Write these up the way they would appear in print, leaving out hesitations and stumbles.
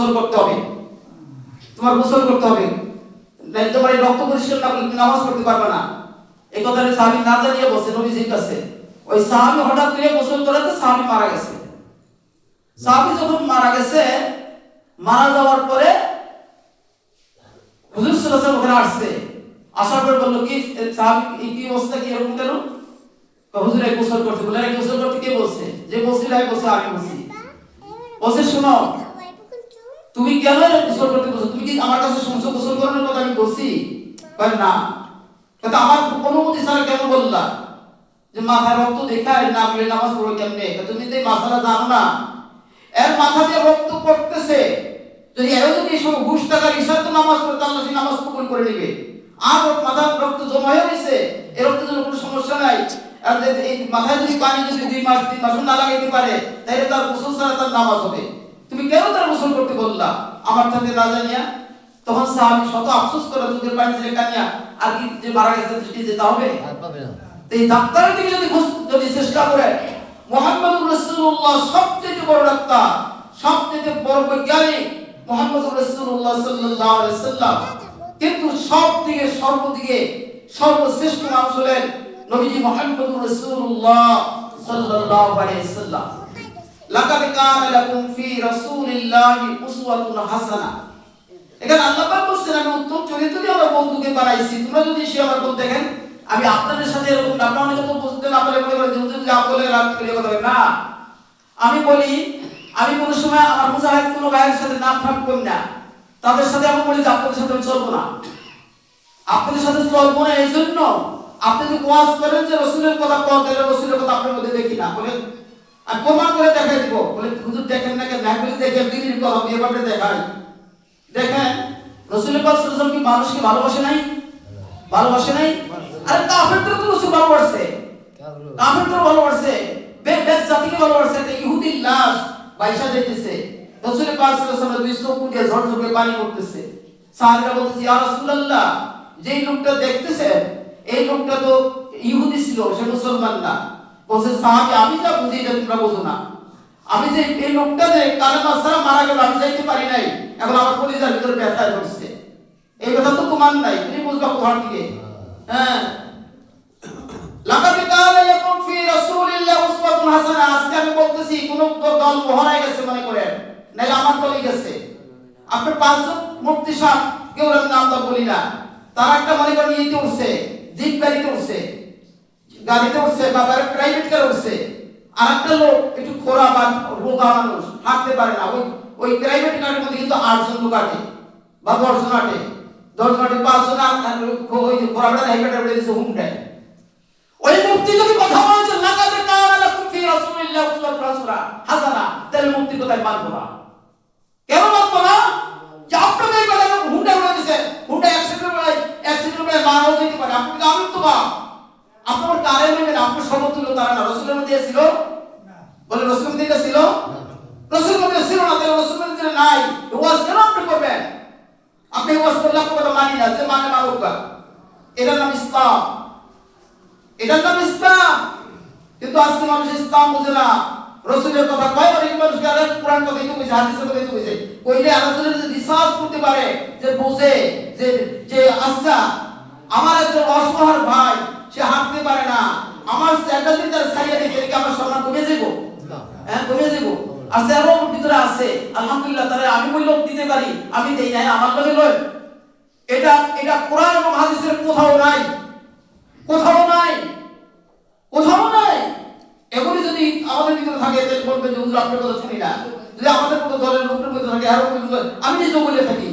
গোসল করতে হবে, তোমার গোসল করতে হবে, তোমার এই রক্ত পরিষ্কার না করলে তুমি নামাজ পড়তে পারবে না। এই কথাটা সাহাবী না জানিয়ে বসে নবীজির কাছে। ওই সাহাবী হঠাৎ করে গোসল করাতে সাহাবী মারা গেছে। সাহাবী যখন মারা গেছে, মারা যাওয়ার পরে হুজুর সাল্লাল্লাহু আলাইহি ওয়াসাল্লাম ওখানে আসছে। আসার পর বলল, কি সাহাবী কি অবস্থা, কি এরকম কেন? হুজুর এই গোসল করতে বলে। আরে গোসল করতে কে বলছে? যে বলছিল আমি বলছি, আমি বলছি। বলছে শোনো, তুমি কেন গোসল করতে বলছো? তুমি কি আমার কাছে শুনছো গোসল করানোর কথা আমি বলছি? বল না। কিন্তু আমার অনুমতি ছাড়া কেন বললা যে মাথা রক্ত দেখায় না বলে নামাজ পড়ো কেমনে? তুমি তো এই মাথাটা জানো না, এর মাথা দিয়ে রক্ত পড়তেছে। যদি এর যদি সব ঘুষ টাকার হিসাব তো নামাজ পড়তে, আল্লাহ সেই নামাজ কবুল করে নেবে। আর মাথার রক্ত জমা হয়ে গেছে, এর রক্তের জন্য কোনো সমস্যা নাই। আর এই মাথায় যদি পানি যদি 2 মাস 3 মাস না লাগাইতে পারে, তাহলে তার গোসল ছাড়া তার নামাজ হবে। তুমি কেন তার গোসল করতে বললা আমার সাথে না জানিয়া? তখন সাহাবী শত আফসোস করে চোখের পানি ছেড়ে কানিয়া, আর কি যে মারা গেছে দৃষ্টি যেতে হবে? এই ডাক্তারের দিকে যদি চেষ্টা করে, মুহাম্মদুর রাসূলুল্লাহ সবচেয়ে বড় ডাক্তার, সবচেয়ে বড় বৈজ্ঞানিক মুহাম্মদুর রাসূলুল্লাহ সাল্লাল্লাহু আলাইহি ওয়াসাল্লাম, কিন্তু সবদিকে সর্বদিকে সর্বশ্রেষ্ঠ মানুষ হলেন নবীজি মুহাম্মদুর রাসূলুল্লাহ সাল্লাল্লাহু আলাইহি ওয়াসাল্লাম। লাকাদ কানা লাকুম ফি রাসূলিল্লাহি উসওয়াতুন হাসানাহ। এখানে আল্লাহ পাক বলেন, আমি উত্তম চরিত্র দিয়ে আমার বন্ধুকে বানাইছি, তোমরা যদি সে আমার বন্ধু দেখেন। আমি আপনাদের সাথে এরকম না, আপনারা অনেকে তো বুঝতে না পারলে মনে করেন যে যা বলে রাত করে কথা বলে না। আমি বলি, আমি কোনো সময় আমার মুজাহিদ কোনো ভাইয়ের সাথে নাম ঠাম করি না, তাদের সাথে আমি বলি যে আপনাদের সাথে আমি চলবো না, আপনাদের সাথে চলবো না। এই জন্য আপনি যদি ওয়াজ করেন যে রাসূলের কথা কোন, তাহলে রাসূলের কথা আপনার মধ্যে দেখি না, বলেন আমি প্রমাণ করে দেখাই দিব। বলে হুজুর দেখেন না কেন? বলে দেখেন, দিনের কথা দিয়ে এভাবে দেখাই। দেখেন রাসূল পাক সাল্লাল্লাহু আলাইহি ওয়াসাল্লাম কি মানুষকে ভালোবাসে নাই? ভালোবাসে নাই? আরে কাফেরদের তো রাসূল ভালোবাসে, কাফেরদের ভালোবাসে, বেদ জাতিকে ভালোবাসে। ইহুদির লাশ বাইশা যাইতেছে, রাসূল পাক সাল্লাল্লাহু আলাইহি ওয়াসাল্লাম দুই চোখ দিয়ে ঝরঝরে পানি পড়তেছে। সাহাবীরা বলতেছে, ইয়া রাসূলুল্লাহ, যেই লোকটা দেখতেছেন এই লোকটা তো ইহুদি ছিল, সে মুসলমান না। বলছে সাহাবী, আমি যা বুঝি এটা তোমরা বোঝো না। আমি যে এই লোকটা যে কালেমা ছাড়া মারা গেল, আমি যাইতে পারি নাই, এখন আমার কলিজার ভিতরে ব্যথা করছে। এই কথা তো তোমার নাই, তুমি বুঝবা কোথার দিকে? হ্যাঁ, লাকাদ কানা লাকুম ফি রাসূলিল্লাহি উসওয়াতুন হাসানাহ। আজকে আমি বলতেছি কোন দল মহড়ায় গেছে মনে করেন, নাইলে আমার দলই গেছে। আপনি পাঁচজন মুফতি সাহেব কেউ নামটা বলি না, তার একটা মনে করেন ইয়েতে উঠছে, জিপ গাড়িতে উঠছে, বা প্রাইভেট কারে উঠছে। আর একটা লোক একটু খোরা বা রোগা মানুষ, হাঁটতে পারে না, ওই প্রাইভেট কারের মধ্যে কিন্তু 8 জন লোক আটে বা 10 জন আটে, 10 জন আটে, 5 জন ওই খোরা বেড়া হেলমেট দিয়েছে হুমটায়। ওই মুফতি যদি কথা বলে যে লাকাদ কানা লাকুম ফি রাসূলিল্লাহি উসওয়াতুন হাসানাহ, তাহলে মুফতি কথাই মানবো না। কেন মানবো না? যে আপনাদের এই কথা হুন্ডা উড়ে দিয়েছে, হুন্ডা অ্যাক্সিডেন্ট মারাও যেতে পারে, আপনি তো আমি তো বা আপনার কারে নেবেন? আপনার সমতুল্য তারা না। রাসূলের মধ্যে ছিল না, বলে রাসূলের মধ্যে ছিল, রাসূলের মধ্যে ছিল না, তাহলে রাসূলের মধ্যে নাই, ওয়াজ কেন আপনি করবেন? আপনি ওয়াজ করলে আপনার কথা মানি না, যে মানে মারুকা, এটার নাম ইসলাম, এটার নাম ইসলাম। কিন্তু আজকে মানুষ ইসলাম বোঝে না, রাসূলের কথা কয়, অনেক মানুষ আরে কোরআন কথা একটু বুঝে, হাদিসের কথা একটু বুঝে, কইলে আরেকজনের যদি রিসার্চ করতে পারে, যে বুঝে যে আচ্ছা আমার একজন অসহায় ভাই, সে হাঁটতে পারে না, আমার স্যান্ডেল দিয়ে ছাড়িয়ে দিতে কি আমার সম্মান কমে যাব? হ্যাঁ, কমে যাব। আর সেরও ভিতরে আছে, আলহামদুলিল্লাহ, তারে আমি বললেও দিতে পারি, আমি দেই না, আমার লগে লয়। এটা কোরআন এবং হাদিসের কোথাও নাই, কোথাও নাই, কোথাও নাই। এখনই যদি আমাদের ভিতরে থাকে, তাহলে বলবেন যে হুজুর আপনার কথা শুনি না। যদি আমাদের মতো দলের লোকের মধ্যে থাকে, আর আমি নিজেও বলে থাকি,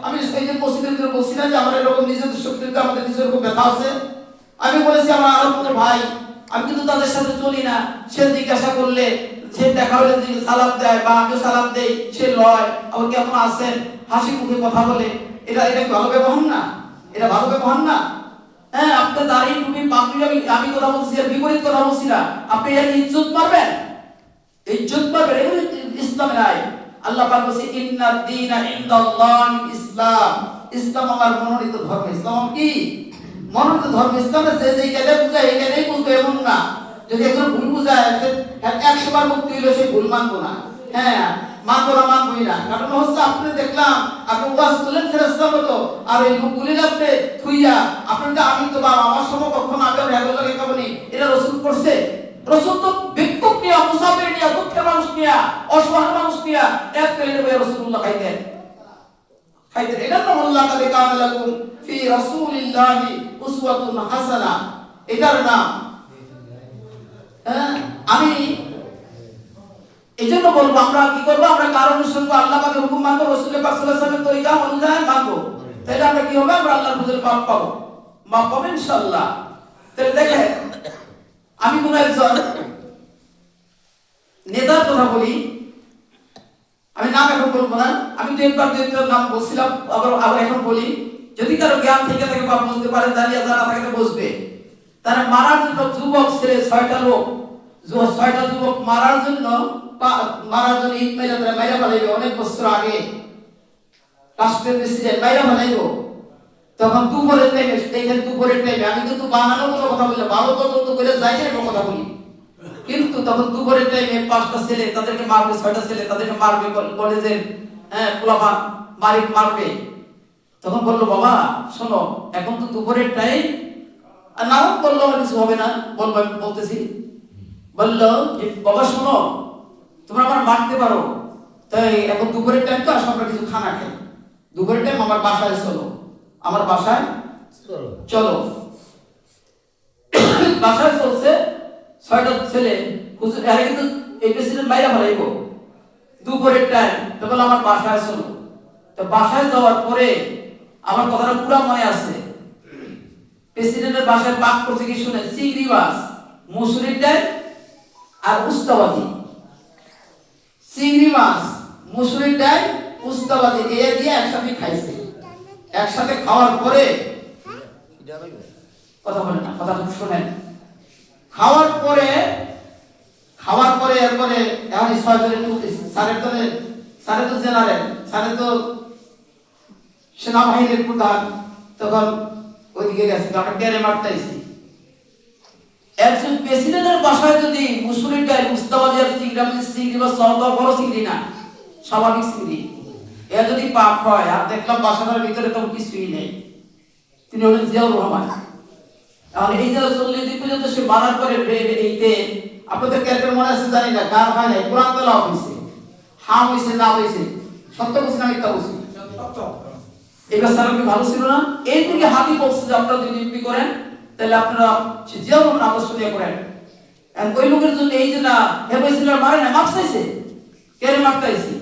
আমি এই যে মসজিদের ভিতরে বলছি না যে আমার এরকম নিজেদের শক্তিতে আমাদের নিজের খুব ব্যথা আছে। আমি বলেছি আমার আরো কোনো ভাই, আমি কিন্তু তাদের সাথে চলি না, সে জিজ্ঞাসা করলে, সে দেখা হলে সালাম দেয় বা আমিও সালাম দেই, সে লয়, আবার কেমন আছেন, হাসি মুখে কথা বলে, এটা ভালো ব্যবহার না? এটা ভালো ব্যবহার না? হ্যাঁ, আপনি দাড়ি টুপি পাগড়ি, আমি কথা বলছি আর বিপরীত কথা বলছি না। আপনি এর ইজ্জত পাবেন, ইজ্জত পাবেন, এগুলো ইসলামে নাই। আল্লাহ পাক বলেছে ইন্নাদ দীনা ইনদাল্লাহিল ইসলাম, ইসলাম আমার মনোনীত ধর্ম। ইসলাম কি মনোনীত ধর্ম? ইসলামে যে কাজে বুঝায় এই কাজেই বুঝবে এমন না। যদি একজন ভুল বুঝায় 100 বার মুক্তি হইলো, সে ভুল মানবো না। হ্যাঁ, মানবো না মানবোই না। কারণ হচ্ছে আপনি দেখলাম আপনি ওয়াজ করলেন ফেরেশতার মতো, আর এই লোকগুলির আপনি থুইয়া আপনাকে আমি তো বা আমার সমকক্ষ না আমি হেদুল্লাহ কে কাবনি, এটা রাসূল করছে? রাসূল তো ভিক্ষুক নিয়া, মুসাফির নিয়া, দুঃখের মানুষ নিয়া, অসহায় মানুষ নিয়া এক প্লেটে বইয়া রাসূলুল্লাহ খাইতেন। এটার নাম আল্লাহ কাদ কানা লাকুম ফি রাসূলিল্লাহি উসওয়াতুন হাসানা, এটার নাম। আমি এইজন্য বলবো আমরা কি করবো, আমরা কার অনুসরণ করব? আল্লাহ পাকের হুকুম মানবো, রাসূল পাক সাল্লাল্লাহু আলাইহি ওয়াসাল্লামের তরিকা অনুযায়ী মানবো। তাহলে আমরা কি হবে? আমরা আল্লাহর ফজল পাপ পাবো, মাপ পাবো ইনশাআল্লাহ। তাহলে দেখেন, আমি কোন একজন নেতার কথা বলি, আমি নাম এখন বলবো না, আমি তো একবার দুইটার নাম বলছিলাম, আবার এখন বলি, যদি কারো জ্ঞান থেকে থাকে বা বুঝতে পারে, জানিয়া জানা থাকে তো বুঝবে। তারা মারার জন্য যুবক ছেলে 6টা লোক, 6টা যুবক মারার জন্য ইট মেরে তারা মাইরা ফেলাইবে। অনেক বছর আগে রাষ্ট্রের প্রেসিডেন্ট মাইরা ফেলাইবো, তখন দুপুরের টাইমে, দেখেন দুপুরের টাইমে, আমি কিন্তু বানানো কোনো কথা বলি, ভালো তদন্ত করে যাই না কথা বলি, কিন্তু তখন দুপুরের টাইমে 5টা ছেলে তাদেরকে মারবে, 6টা ছেলে তাদেরকে মারবে, কলেজের পোলাপান মারবে। তখন বললো, বাবা শোনো, এখন তো দুপুরের টাইম, আর নাও বললো আমার কিছু হবে না, বলবো আমি বলতেছি। বললো যে বাবা শোনো, তোমরা আমার মারতে পারো, তাই এখন দুপুরের টাইম তো আসো আমরা কিছু খানা খাই, দুপুরের টাইম আমার বাসায় চলো, আমার বাসায় চলো। বাসায় চলছে 6টা ছেলে, হুজুর আরে কিন্তু এই প্রেসিডেন্ট বাইরে ফেলাইব দুপুরের টাইম, তো বললো আমার বাসায় চলো। তো বাসায় যাওয়ার পরে আমার কথাটা পুরো মনে আছে, প্রেসিডেন্টের বাসায় পাক করতে কি শুনে, চিংড়ি মাছ, মুসুরির ডাল আর উস্তাবাদি, চিংড়ি মাছ, মুসুরির ডাল, উস্তাবাদি এই দিয়ে একসাথে খাইছে। একসাথে খাওয়ার পরে কথা বলেন না, কথা শুনেন, খাওয়ার পরে এরপরে এখন সারে তো জেনারেল, সারে তো সেনাবাহিনীর প্রধান, তখন ওইদিকে গেছে, আমরা টেরে মারতেছি। একজন প্রেসিডেন্টের বাসায় যদি মুসুরির ডাল, উস্তাবাদি আর চিংড়ি বা সওদা, বড় চিংড়ি না, স্বাভাবিক চিংড়ি, এর যদি পাপ হয়, আর দেখলাম বাসাটার ভিতরে তখন কিছুই নেই, তিনি হলেন জিয়াউর রহমান। এখন এই যে 40 দিন পর্যন্ত সে মারার পরে এইতে আপনাদের ক্যারেক্টার মনে আছে জানি না, গান হয় নাই, কোরআন তেলাওয়াত হইছে, হাম হইছে, না হইছে, সত্য বলছি না মিথ্যা বলছি? সত্য। এবার স্যার কি ভালো ছিল না? এই দিকে হাতি বলছে যে আপনারা যদি এমপি করেন তাহলে আপনারা জিয়াউর রহমান আদর্শ দিয়ে করেন। এন্ড ওই লোকের জন্য এই যে না হেবাইছিল মারে না, মাপ চাইছে, কেন মারতাইছি?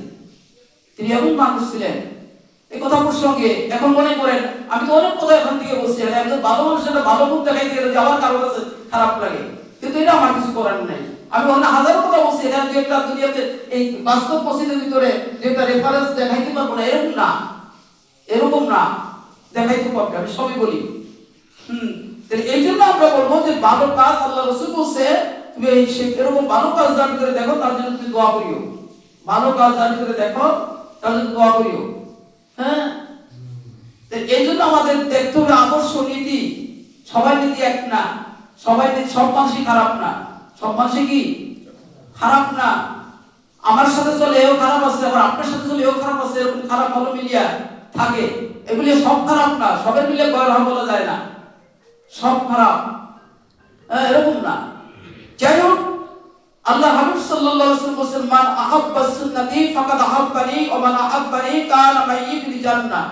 তিনি এমন মানুষ ছিলেন, এই কথা প্রসঙ্গে এখন মনে করেন, আমি তো অনেক কথা এখান থেকে বলছি, একজন ভালো মানুষ একটা ভালো মুখ দেখাইতে গেলে আমার কারো কাছে খারাপ লাগে, কিন্তু এটা আমার কিছু করার নাই। আমি অন্য হাজার কথা বলছি, এটা দুই একটা দুনিয়াতে এই বাস্তব পরিস্থিতির ভিতরে যে একটা রেফারেন্স দেখাইতে পারবো না, এরকম না দেখাইতে পারবে, আমি সবই বলি। তাহলে এই জন্য আমরা বলবো যে ভালো কাজ আল্লাহ রাসূল বলছে, তুমি এই এরকম ভালো কাজ যার ভিতরে দেখো তার জন্য তুমি দোয়া করিও, ভালো কাজ যার ভিতরে দেখো তার জন্য দোয়া করিও। হ্যাঁ, এই জন্য আমাদের দেখতে হবে আদর্শ নীতি, সবাই নীতি এক না, সবাই সব মানুষই খারাপ না, সব মানুষই কি খারাপ না। আমার সাথে চলে এও খারাপ আছে, আবার আপনার সাথে চলে এও খারাপ আছে, এরকম খারাপ ভালো মিলিয়া থাকে, এগুলি সব খারাপ না, সবের মিলে গয়রহ বলা যায় না, সব খারাপ এরকম না। যাই হোক, আল্লাহ হাবিব সাল্লাল্লাহু আলাইহি ওয়াসাল্লাম বলেন, মান আহাব্বা সুন্নতি ফাকাদ আহাব্বানি ওয়া মান আহাব্বানি কানা মাই ফিল জান্নাহ।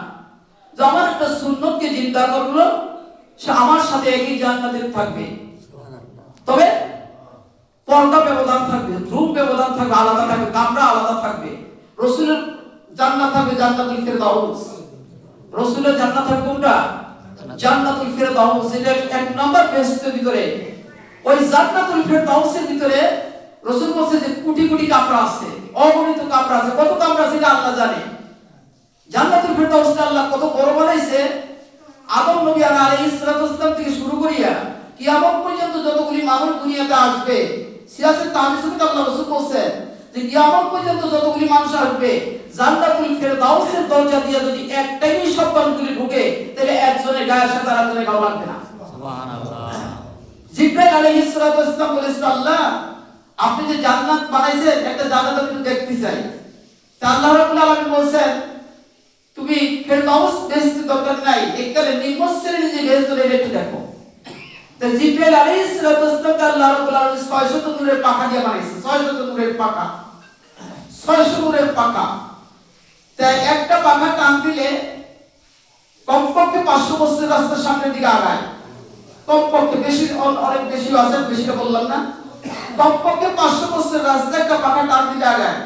যে আমার একটা সুন্নতকে জিন্দা করলো, সে আমার সাথে একই জান্নাতে থাকবে। তবে পর্দা ব্যবধান থাকবে, রুম ব্যবধান থাকবে, আলাদা থাকবে, কামরা আলাদা থাকবে। রাসূলের জান্নাত থাকবে জান্নাতুল ফিরদাউস, রাসূলের জান্নাত থাকবে কোনটা? জান্নাতুল ফিরদাউস। এটা এক নাম্বার বেহেশতের ভিতরে, ওই জান্নাতুল ফিরদাউসের ভিতরে রাসূল বলেছে যে কোটি কোটি কামরা আছে, অগণিত কামরা আছে। কত কামরা আছে এটা আল্লাহ জানে। জান্নাতুল ফিরদাউসটা আল্লাহ কত বড় বানাইছে, আদম নবী আলাইহিস সালাতু ওয়াসসালাম থেকে শুরু করিয়া কিয়ামত পর্যন্ত যতগুলি মানুষ দুনিয়াতে আসবে, সিরাজে তাহদিসে আল্লাহ রাসূল বলেছেন যে কিয়ামত পর্যন্ত যতগুলি মানুষ আসবে, জান্নাতুল ফিরদাউসের দরজা দিয়ে যদি একটাই সব মানুষগুলি ঢোকে, তাহলে একজনের গায়ের সাথে আরেকজনের গাও লাগবে না। সুবহানাল্লাহ। জিবরাইল আলাইহিস সালাতু ওয়াসসালাম বলেছেন, আল্লাহ আপনি যে জান্নাত বানাইছেন, একটা জান্নাত আমি দেখতে চাই। তা আল্লাহ রাব্বুল আলামিন বলেন তুমি ফেরদাউস বেহেশতের দরকার নাই, এককালে নিম্ন শ্রেণীর যে বেহেশত একটু দেখো। তা জিবরাইল আলাইহিস সালাতু আল্লাহ রাব্বুল আলামিন 600 নূরের পাখা দিয়ে বানাইছে, 600 নূরের পাখা, 600 নূরের পাখা। তাই একটা পাখা টান দিলে কমপক্ষে 500 বছর রাস্তা সামনের দিকে আগায়, কমপক্ষে, বেশি অনেক বেশি আছে, বেশিটা বললাম না, কমপক্ষে 500 বছর রাস্তা একটা পাখা টান দিলে আগায়।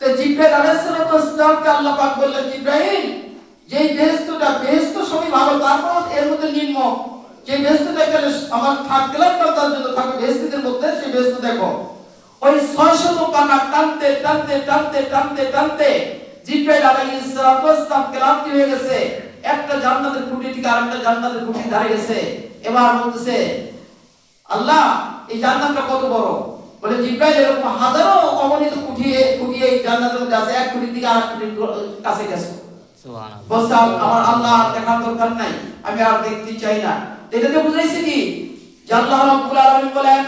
তো জিবরাইল আলাইহিস সালামকে আল্লাহ পাক বললেন, জিবরাইল যেই বেহেশত সবই ভালো, তারপর এর মধ্যে নিম্ন যে বেহেশতটা গেলে আমার থার্ড ক্লাস তার জন্য থাকে বেহেশতের মধ্যে, সেই বেহেশত দেখো। ওই 600 পাখা টানতে টানতে টানতে টানতে টানতে জিবরাইল আলাইহিস সালাম ক্লান্তি হয়ে গেছে, একটা জান্নাতের খুঁটি থেকে আরেকটা জান্নাতের খুঁটি ধারে গেছে। এবার বলতেছে, আল্লাহ এই জান্নাতটা কত বড়? বলে জিবরাইল এরকম হাজারো অগণিত খুঁটি এই জান্নাতের মধ্যে আছে, এক খুঁটি থেকে আরেক খুঁটির কাছে গেছে। সুবহানাল্লাহ। বলছে আমার আল্লাহ দেখার দরকার নাই, আমি আর দেখতে চাই না। এটাতে বুঝাইছে কি যে আল্লাহ রাব্বুল আলামিন বলেন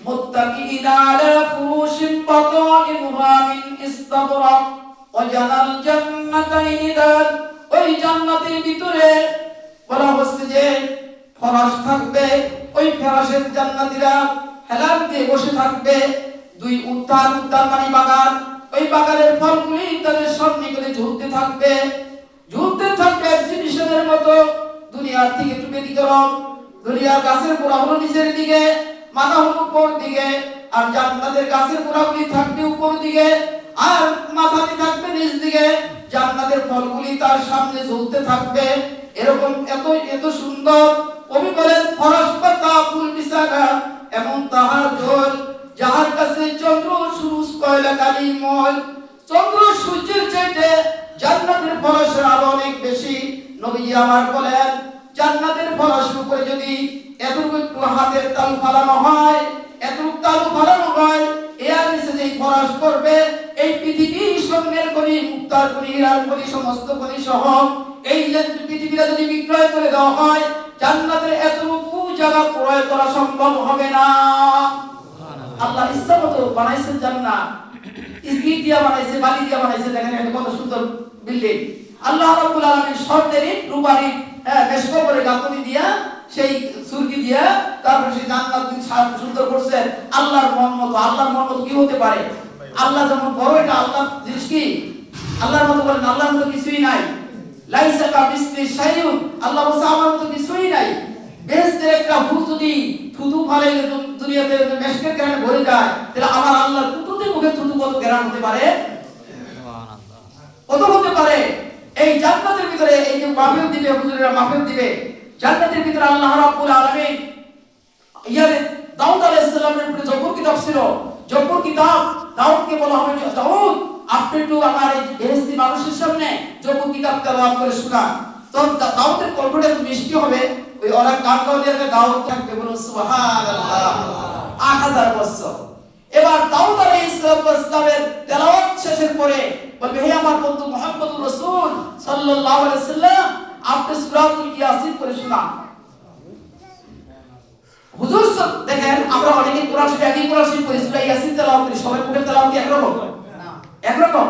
মুত্তাকিনা আলা ফুরুশিন বাতাইনুহা মিন ইস্তাবরাক ওয়া জানাল জান্নাতাইনি দান। ওই জান্নাতের ভিতরে বলা হচ্ছে যে ফরাশ থাকবে, ওই ফরাশের জান্নাতীরা হেলান দিয়ে বসে থাকবে। দুই উদ্যান মানে বাগান, ওই বাগানের ফলগুলি তাদের সামনে করে ঝুলতে থাকবে এক্সিবিশনের মতো। দুনিয়ার থেকে একটু ব্যতিক্রম, দুনিয়ার গাছের গোড়া হলো নিচের দিকে, মাথা হলো উপর দিকে, আর জান্নাতের গাছের গোড়াগুলি থাকবে উপর দিকে আর মাথাটি থাকবে নিচ দিকে। জান্নাতের ফলগুলি তার সামনে ঝুলতে থাকবে, এরকম এত সুন্দর। কবি বলেন ফরাশ পাতা ফুল বিছানা এমন তাহার ঝোল, যাহার কাছে চন্দ্র সূরজ কয়লা কালিমল। চন্দ্র সূর্যের চাইতে জান্নাতের ফরাশের আলো অনেক বেশি। নবীজি আমার বলেন জান্নাতের ফরাশের উপরে যদি এতটুকু একটু হাতের তালু ফালানো হয়, এতটুকু তালু ফালানো হয়, এর নিচে যেই ফরাশ করবে, এই পৃথিবীর স্বর্ণের খনি, মুক্তার খনি, হীরার খনি, সমস্ত খনি সহ এই যে পৃথিবীটা যদি বিক্রয় করে দেওয়া হয়, জান্নাতের এতটুকু জায়গা ক্রয় করা সম্ভব হবে না। আল্লাহ ইচ্ছা মতো বানাইছেন জান্নাত, ইট দিয়া বানাইছে, বালি দিয়া বানাইছে। দেখেন এটা কত সুন্দর বিল্ডিং। আল্লাহ রাব্বুল আলামিন স্বর্ণের ইট, রূপার ইট, মেশক করে গাঁথনি দিয়া, সেই সুরকি দিয়া তারপর সেই জান্নাত সুন্দর করছেন আল্লাহর মন মতো। আল্লাহর মন মতো কি হতে পারে? আল্লাহ যেমন বড়, এটা আল্লাহ জিনিস কি? আল্লাহর মতো বলেন আল্লাহর মতো কিছুই নাই। লাইসা কামিসলি শাইউন, আল্লাহ বলছে আমার মতো কিছুই নাই। বেহেশতের একটা হুর যদি থুতু ফলে দুনিয়াতে মেশকের গ্রানে ভরে যায়, তাহলে আমার আল্লাহর থুতুতে মুখে থুতু কত গ্রান হতে পারে? সুবহানাল্লাহ, কত হতে পারে? এই জান্নাতের ভিতরে এই যে মাহফিল দিবে, হুজুরেরা মাহফিল দিবে, জান্নাতের ভিতরে আল্লাহ রাব্বুল আলামিন ইয়ারে দাউদ আলাইহিস সালামের উপরে জবর কিতাব ছিল। জবর কিতাব দাউদকে বলা হবে, দাউদ আপনি একটু আমার এই বেহেশতি মানুষের সামনে জবর কিতাব তেলাওয়াত করে শোনান। তো দাউদের কণ্ঠটা মিষ্টি হবে, ওই ওরা গান গাওয়ালে দাউদ থাকবে, বলুন সুবহানাল্লাহ। 8000 বছর। এবার দাউদ আলাইহিস সালামের তেলাওয়াত শেষের পরে বলবে, হে আমার বন্ধু মুহাম্মদুর রাসূল সাল্লাল্লাহু আলাইহি ওয়াসাল্লাম, আপনি সূরাতুল ইয়াসিন করে শোনান। হুজুর দেখেন আমরা অনেকে কোরআন শরীফ, একই কোরআন শরীফ পড়ি, সূরা ইয়াসিন তেলাওয়াত করি, সবাই মুখে তেলাওয়াত কি একরকম? না, একরকম।